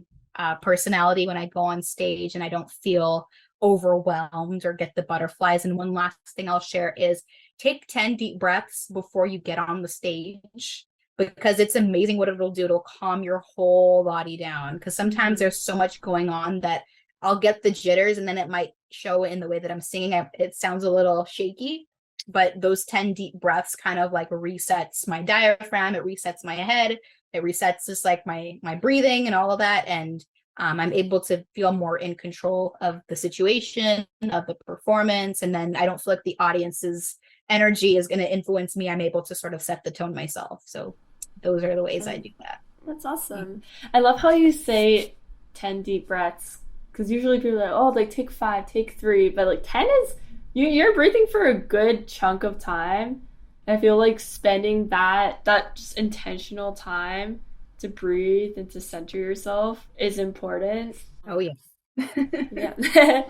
B: personality when I go on stage, and I don't feel overwhelmed or get the butterflies. And one last thing I'll share is take 10 deep breaths before you get on the stage, because it's amazing what it'll do. It'll calm your whole body down, because sometimes there's so much going on that I'll get the jitters, and then it might show in the way that I'm singing. It sounds a little shaky, but those 10 deep breaths kind of like resets my diaphragm, it resets my head, it resets just like my breathing and all of that. And I'm able to feel more in control of the situation, of the performance. And then I don't feel like the audience's energy is going to influence me. I'm able to sort of set the tone myself. So those are the ways I do that.
A: That's awesome. I love how you say 10 deep breaths, because usually people are like, oh, like take 5, take 3, but like 10 is, you're breathing for a good chunk of time. I feel like spending that just intentional time to breathe and to center yourself is important.
B: Oh yeah.
A: Yeah.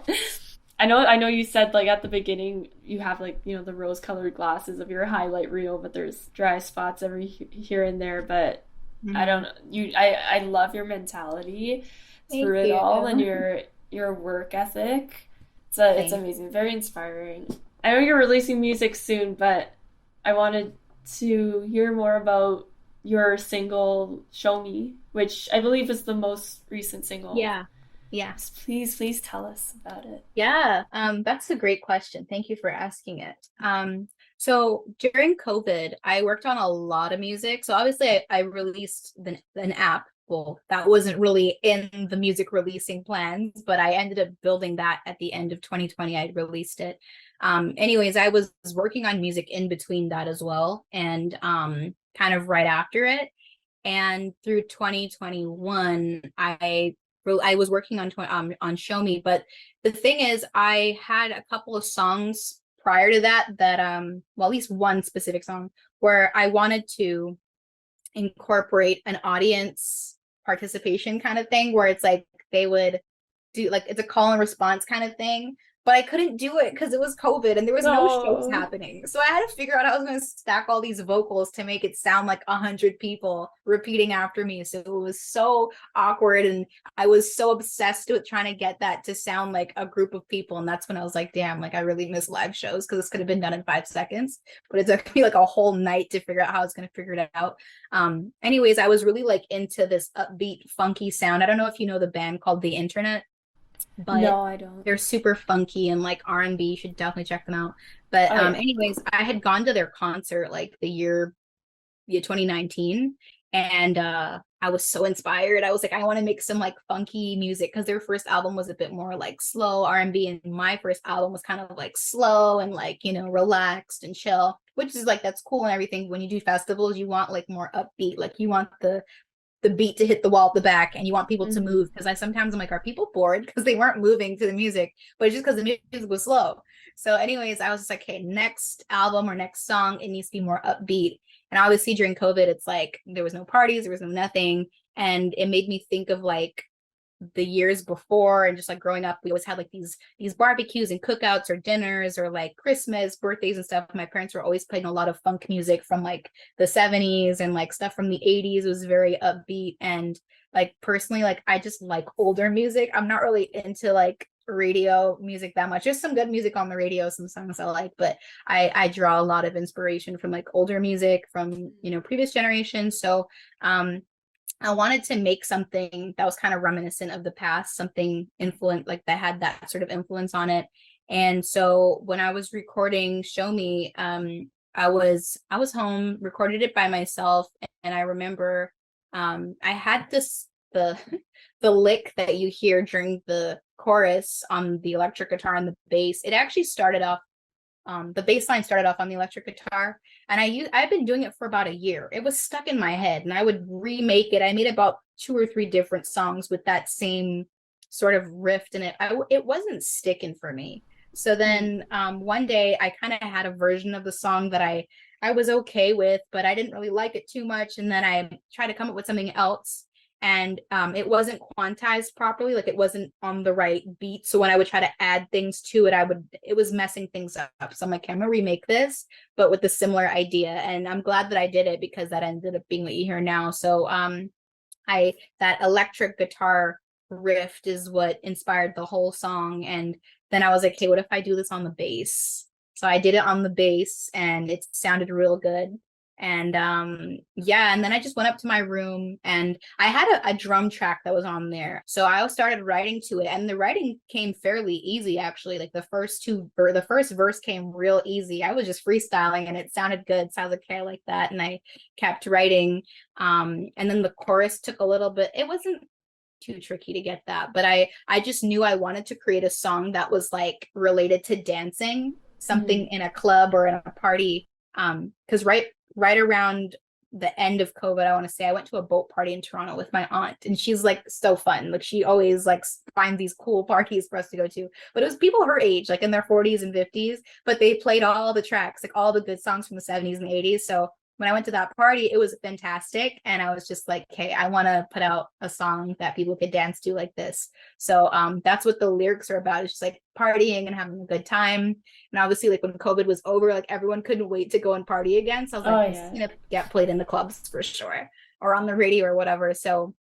A: I know you said like at the beginning you have like, you know, the rose-colored glasses of your highlight reel, but there's dry spots every here and there. But I don't know. I love your mentality through it all, and your work ethic. It's amazing, very inspiring. I know you're releasing music soon, but I wanted to hear more about your single Show Me, which I believe is the most recent single.
B: Yeah.
A: Please tell us about it.
B: Yeah, that's a great question. Thank you for asking it. So during COVID, I worked on a lot of music. So obviously I released an app. Well, that wasn't really in the music releasing plans, but I ended up building that at the end of 2020. I released it. Anyways, I was working on music in between that as well, and kind of right after it. And through 2021, I was working on Show Me. But the thing is, I had a couple of songs prior to that well, at least one specific song where I wanted to incorporate an audience participation kind of thing, where it's like they would do like, it's a call and response kind of thing. But I couldn't do it because it was COVID and there was no shows happening. So I had to figure out how I was going to stack all these vocals to make it sound like 100 people repeating after me. So it was so awkward, and I was so obsessed with trying to get that to sound like a group of people. And that's when I was like, damn, like I really miss live shows, because this could have been done in 5 seconds. But it took me like a whole night to figure out how I was going to figure it out. Anyways, I was really like into this upbeat, funky sound. I don't know if you know the band called The Internet. But
A: no, I don't.
B: They're super funky and like R&B. You should definitely check them out. But anyways, I had gone to their concert like the year 2019, and I was so inspired. I was like, I want to make some like funky music, because their first album was a bit more like slow R&B, and my first album was kind of like slow and like, you know, relaxed and chill, which is like, that's cool and everything. When you do festivals, you want like more upbeat, like you want the beat to hit the wall at the back, and you want people to move. Because I'm like, are people bored because they weren't moving to the music? But it's just because the music was slow. So anyways, I was just like, hey, next album or next song, it needs to be more upbeat. And obviously during COVID, it's like there was no parties, there was no nothing. And it made me think of like the years before, and just like growing up, we always had like these barbecues and cookouts or dinners or like Christmas, birthdays and stuff. My parents were always playing a lot of funk music from like the 70s and like stuff from the 80s. It was very upbeat. And like personally, like I just like older music. I'm not really into like radio music that much. There's some good music on the radio, some songs I like, but I draw a lot of inspiration from like older music from, you know, previous generations. So I wanted to make something that was kind of reminiscent of the past, something influent like that had that sort of influence on it. And so when I was recording Show Me, I was home, recorded it by myself, and I remember I had this the the lick that you hear during the chorus on the electric guitar and the bass. It actually started off the bass line started off on the electric guitar, and I've been doing it for about a year. It was stuck in my head, and I would remake it. I made about 2 or 3 different songs with that same sort of riff in it. It wasn't sticking for me. So then one day I kind of had a version of the song that I was okay with, but I didn't really like it too much. And then I tried to come up with something else, and it wasn't quantized properly, like it wasn't on the right beat. So when I would try to add things to it, it was messing things up. So I'm like, I'm gonna remake this but with a similar idea, and I'm glad that I did it because that ended up being what you hear now. So I that electric guitar riff is what inspired the whole song. And then I was like, hey, what if I do this on the bass? So I did it on the bass, and it sounded real good. And yeah, and then I just went up to my room, and I had a drum track that was on there. So I started writing to it, and the writing came fairly easy, actually. Like the first verse came real easy. I was just freestyling, and it sounded good. So I was like, okay, I like that. And I kept writing. And then the chorus took a little bit. It wasn't too tricky to get that, but I just knew I wanted to create a song that was like related to dancing, something in a club or in a party. Because right around the end of COVID, I want to say, I went to a boat party in Toronto with my aunt, and she's like so fun. Like she always like finds these cool parties for us to go to. But it was people her age, like in their 40s and 50s, but they played all the tracks, like all the good songs from the 70s and the 80s. So when I went to that party, it was fantastic. And I was just like, okay, I want to put out a song that people could dance to like this. So that's what the lyrics are about. It's just like partying and having a good time. And obviously, like when COVID was over, like everyone couldn't wait to go and party again. So I was like, it's gonna get played in the clubs for sure, or on the radio or whatever. So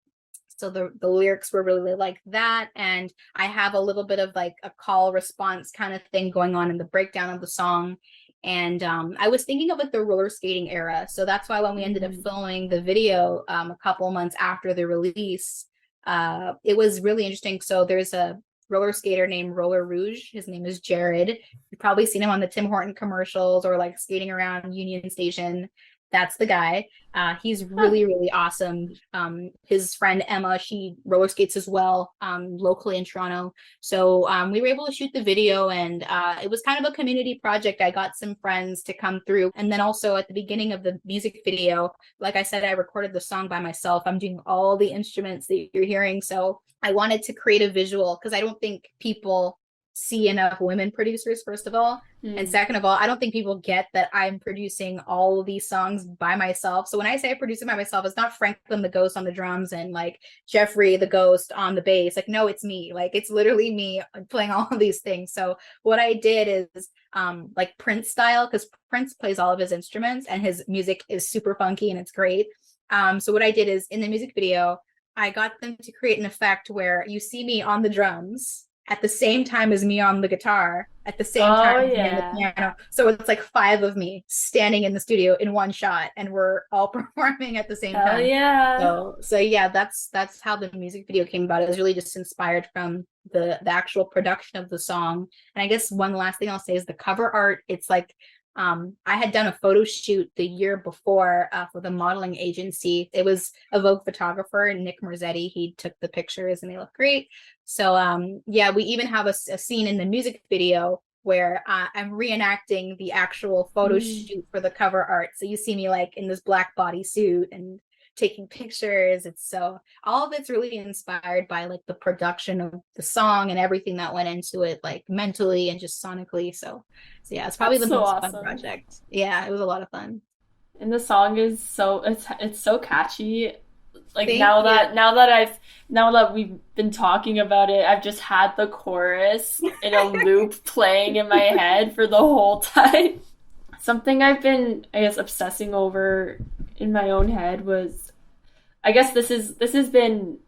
B: the lyrics were really like that. And I have a little bit of like a call response kind of thing going on in the breakdown of the song. And I was thinking of like the roller skating era. So that's why when we ended up filming the video a couple months after the release, it was really interesting. So there's a roller skater named Roller Rouge. His name is Jared. You've probably seen him on the Tim Horton commercials or like skating around Union Station. That's the guy. He's really, really awesome. His friend Emma, she roller skates as well, locally in Toronto. So we were able to shoot the video, and it was kind of a community project. I got some friends to come through. And then also at the beginning of the music video, like I said, I recorded the song by myself. I'm doing all the instruments that you're hearing. So I wanted to create a visual because I don't think people see enough women producers, first of all. And second of all, I don't think people get that I'm producing all of these songs by myself. So when I say I produce it by myself, it's not Franklin the Ghost on the drums and like Jeffrey the Ghost on the bass. Like, no, it's me. Like, it's literally me playing all of these things. So what I did is like Prince style, because Prince plays all of his instruments and his music is super funky and it's great. So what I did is in the music video, I got them to create an effect where you see me on the drums at the same time as me on the guitar, at the same time as me on the piano. So it's like 5 of me standing in the studio in one shot, and we're all performing at the same time. So yeah, that's how the music video came about. It was really just inspired from the actual production of the song. And I guess one last thing I'll say is the cover art. It's like I had done a photo shoot the year before for the modeling agency. It was a Vogue photographer, Nick Merzetti. He took the pictures and they look great. So yeah, we even have a scene in the music video where I'm reenacting the actual photo shoot for the cover art. So you see me like in this black bodysuit and taking pictures. It's so all of it's really inspired by like the production of the song and everything that went into it, like mentally and just sonically. So yeah, it's probably the most fun project. Yeah, it was a lot of fun.
A: And the song is so it's so catchy. Like
B: Thank you.
A: now that we've been talking about it, I've just had the chorus in a loop playing in my head for the whole time. Something I've been, I guess, obsessing over in my own head was, I guess this has been,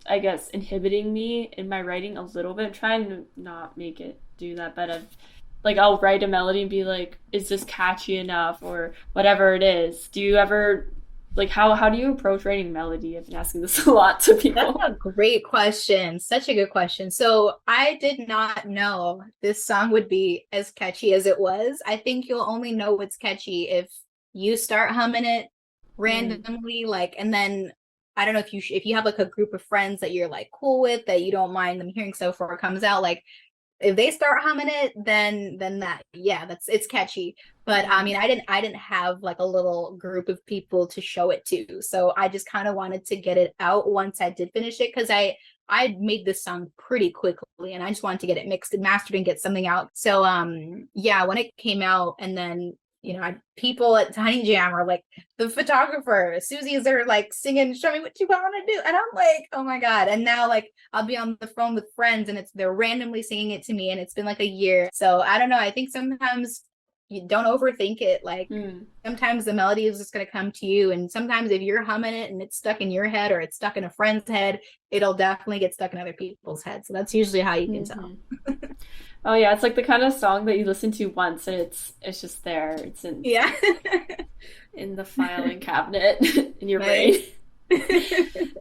A: I guess, inhibiting me in my writing a little bit. I'm trying to not make it do that, but I'll write a melody and be like, is this catchy enough or whatever it is. Do you ever like how do you approach writing melody? I've been asking this a lot to
B: That's
A: people.
B: a great question. Such a good question. So I did not know this song would be as catchy as it was. I think you'll only know it's catchy if you start humming it
A: Mm.
B: randomly, like, and then I don't know if you have like a group of friends that you're like cool with that you don't mind them hearing so far it comes out, like if they start humming it, then that, yeah, that's it's catchy. But I
A: Mm.
B: mean, I didn't have like a little group of people to show it to, so I just kind of wanted to get it out once I did finish it, because I made this song pretty quickly and I just wanted to get it mixed and mastered and get something out. So yeah, when it came out, and then people at Tiny Jam are like, the photographer Susie's are like singing, show me what you want to do, and I'm like, oh my god. And now like I'll be on the phone with friends and they're randomly singing it to me, and it's been like a year. So I don't know, I think sometimes you don't overthink it. Like
A: Mm.
B: sometimes the melody is just going to come to you, and sometimes if you're humming it and it's stuck in your head or it's stuck in a friend's head, it'll definitely get stuck in other people's heads. So that's usually how you can tell.
A: Hmm. Oh yeah, it's like the kind of song that you listen to once and it's just there. It's
B: Yeah.
A: in the filing cabinet in your brain.
B: Nice.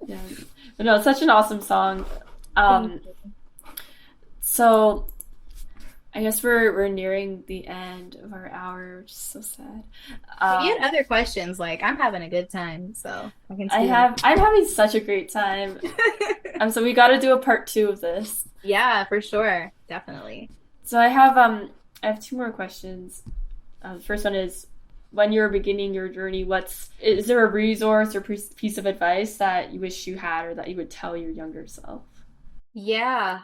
A: Yeah. But no, it's such an awesome song.
B: Thank
A: Um,
B: you.
A: so I guess we're nearing the end of our hour, which is so sad.
B: If you
A: Um,
B: had other questions, like I'm having a good time, so I can see that.
A: I'm having such a great time. So we got to do a part two of this.
B: Yeah, for sure. Definitely.
A: So I have two more questions. The first one is, when you're beginning your journey, is there a resource or piece of advice that you wish you had or that you would tell your younger self?
B: Yeah,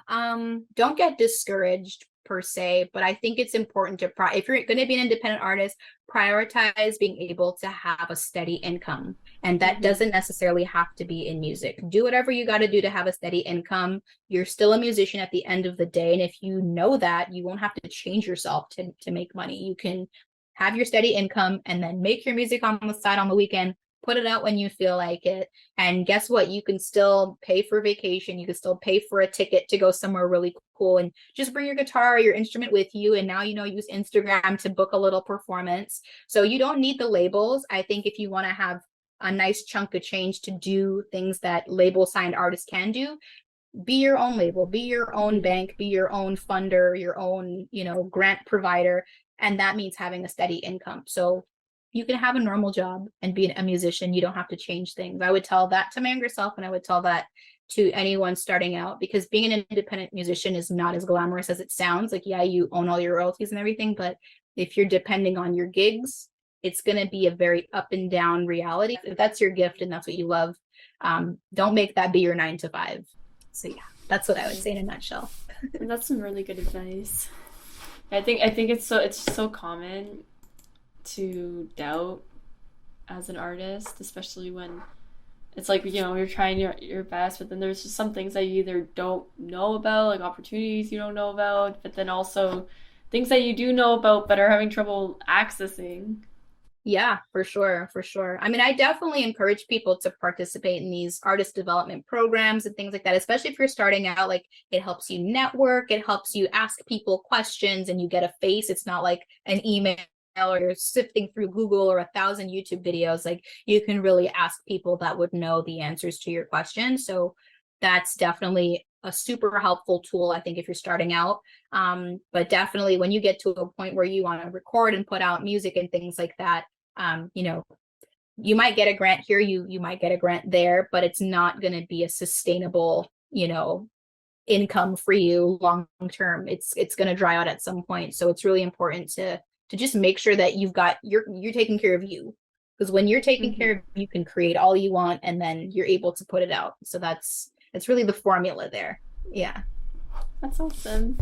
B: don't get discouraged per se, but I think it's important to if you're going to be an independent artist, prioritize being able to have a steady income. And that
A: Mm-hmm.
B: doesn't necessarily have to be in music. Do whatever you got to do to have a steady income. You're still a musician at the end of the day, and if you know that, you won't have to change yourself to make money. You can have your steady income and then make your music on the side on the weekend, put it out when you feel like it. And guess what? You can still pay for vacation. You can still pay for a ticket to go somewhere really cool, and just bring your guitar or your instrument with you. And now, use Instagram to book a little performance. So you don't need the labels. I think if you want to have a nice chunk of change to do things that label signed artists can do, be your own label, be your own
A: Mm-hmm.
B: bank, be your own funder, your own, grant provider. And that means having a steady income. So you can have a normal job and be a musician. You don't have to change things. I would tell that to my younger self, and I would tell that to anyone starting out, because being an independent musician is not as glamorous as it sounds. Like, yeah, you own all your royalties and everything, but if you're depending on your gigs, it's going to be a very up and down reality. If that's your gift and that's what you love, don't make that be your 9 to 5. So yeah, that's what I would say in a nutshell.
A: And that's some really good advice. I think it's so common to doubt as an artist, especially when it's like, you're trying your best, but then there's just some things that you either don't know about, like opportunities you don't know about, but then also things that you do know about but are having trouble accessing.
B: Yeah, for sure, for sure. I mean, I definitely encourage people to participate in these artist development programs and things like that, especially if you're starting out. Like, it helps you network, it helps you ask people questions, and you get a face. It's not like an email or you're sifting through Google or 1,000 YouTube videos. Like, you can really ask people that would know the answers to your questions. So that's definitely a super helpful tool, I think, if you're starting out. But definitely when you get to a point where you want to record and put out music and things like that, you might get a grant here, you might get a grant there, but it's not going to be a sustainable, income for you long term. It's going to dry out at some point. So it's really important to just make sure that you're taking care of you, because when you're taking
A: Mm-hmm.
B: care of you can create all you want, and then you're able to put it out. So that's really the formula there. Yeah.
A: That's awesome.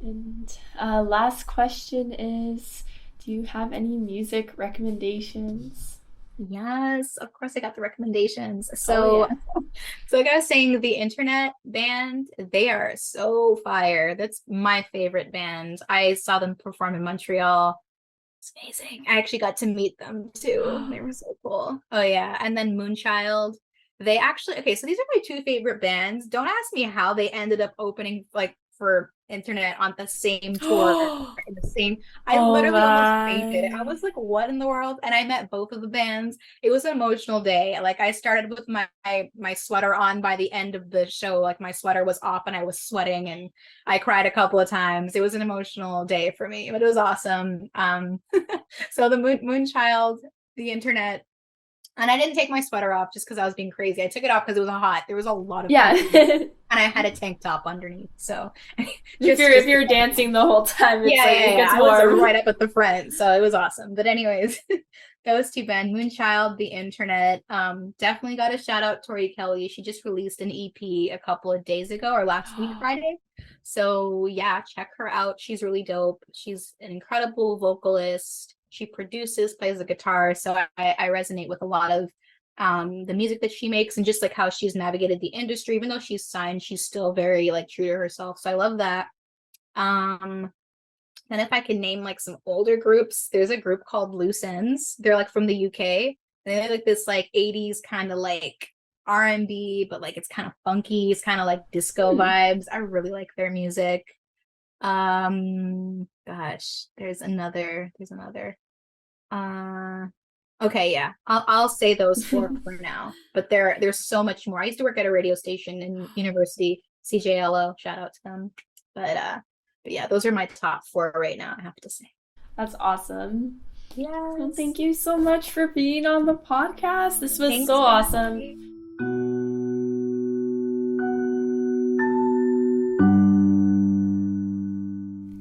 A: And last question is, Do you have any music recommendations?
B: Yes, of course I got the recommendations. So, so like I was saying, the Internet Band, they are so fire. That's my favorite band. I saw them perform in Montreal. It's amazing. I actually got to meet them too. They were so cool. Oh yeah. And then Moonchild. They actually, okay, so these are my two favorite bands. Don't ask me how they ended up opening like for Internet on the same tour in the same. I literally almost fainted. I was like, what in the world? And I met both of the bands. It was an emotional day. Like I started with my sweater on by the end of the show. Like my sweater was off and I was sweating and I cried a couple of times. It was an emotional day for me, but it was awesome. So the Moonchild, the Internet. And I didn't take my sweater off just because I was being crazy. I took it off because it was hot. There was a lot of and I had a tank top underneath. So
A: if you're dancing the whole time, it's it gets
B: I was right up at the front. So it was awesome. But anyways, those two bands, Moonchild, the Internet. Definitely got a shout out Tori Kelly. She just released an EP a couple of days ago or last week Friday. So yeah, check her out. She's really dope. She's an incredible vocalist. She produces, plays the guitar, so I resonate with a lot of the music that she makes and just like how she's navigated the industry. Even though she's signed, she's still very like true to herself. So I love that. And if I can name like some older groups, there's a group called Loose Ends. They're like from the UK. And they have like this like 80s kind of like R&B, but like it's kind of funky. It's kind of like disco vibes. I really like their music. Gosh, there's another okay, yeah, I'll say those four for now, but there's so much more. I used to work at a radio station in university, CJLO, shout out to them. But yeah, those are my top four right now, I have to say.
A: That's awesome.
B: Yeah,
A: well, thank you so much for being on the podcast. This was so awesome.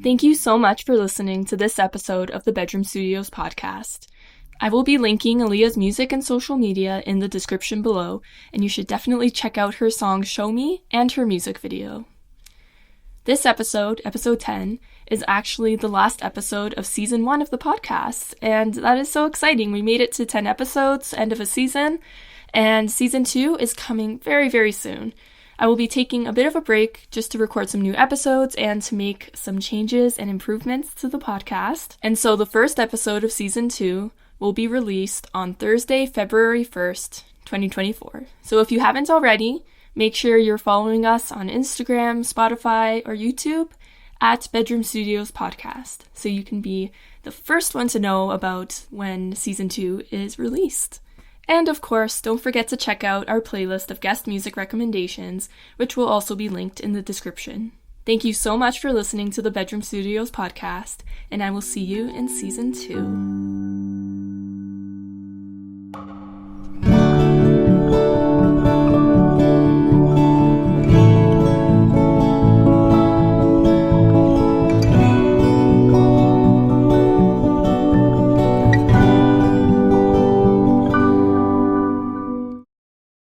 A: Thank you so much for listening to this episode of the Bedroom Studios podcast. I will be linking Aliah's music and social media in the description below, and you should definitely check out her song Show Me and her music video. This episode, episode 10, is actually the last episode of season 1 of the podcast, and that is so exciting. We made it to 10 episodes, end of a season, and season 2 is coming very, very soon. I will be taking a bit of a break just to record some new episodes and to make some changes and improvements to the podcast. And so the first episode of season 2 will be released on Thursday, February 1st, 2024. So if you haven't already, make sure you're following us on Instagram, Spotify, or YouTube at Bedroom Studios Podcast so you can be the first one to know about when season 2 is released. And of course, don't forget to check out our playlist of guest music recommendations, which will also be linked in the description. Thank you so much for listening to the Bedroom Studios podcast, and I will see you in season 2.